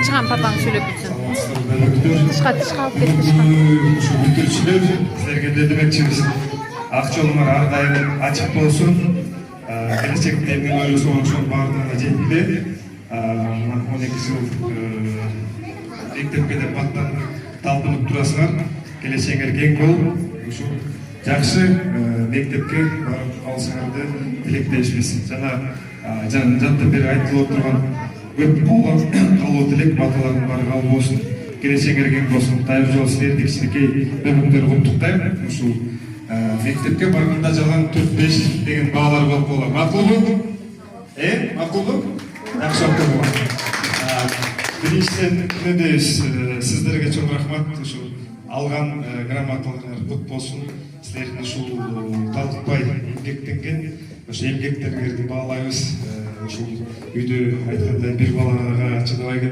Çıkan papağan şöyle bütün. Tışka alıp git tışka. Şu bitirişler sizlerge de demekçimiz. Akçolumar ardayım açık olsun. Gelecekte emin oylusu oluşun bardığına жеткиле. 12 yıl mектепке de bаттан талпынып турасыңар. Келечегиңер кең болуп, ушу жакшы мектепке барып алсаңарды тилектешпиз. Жана жанта бери айтылып турган көп калуу тилек баталардын баары кабыл болсун. Келечегиңер кең болсун. Тайыр жол силерди кичинекей өмүттөрү куттуктайм. Ушул мектепке барганда жалаң 4-5 деген баалар болуп калат. Макулбу? Макулбу? Жакшы окуп. Биринчиден сиздерге чоң рахмат. Ушул алган грамоталарыңар кут болсун. Силердин ушул калкытпай эмгектенген ошо эмгектериңерди баалайбыз. Ушул үйдө айткандай бир балага чыдабай кетет.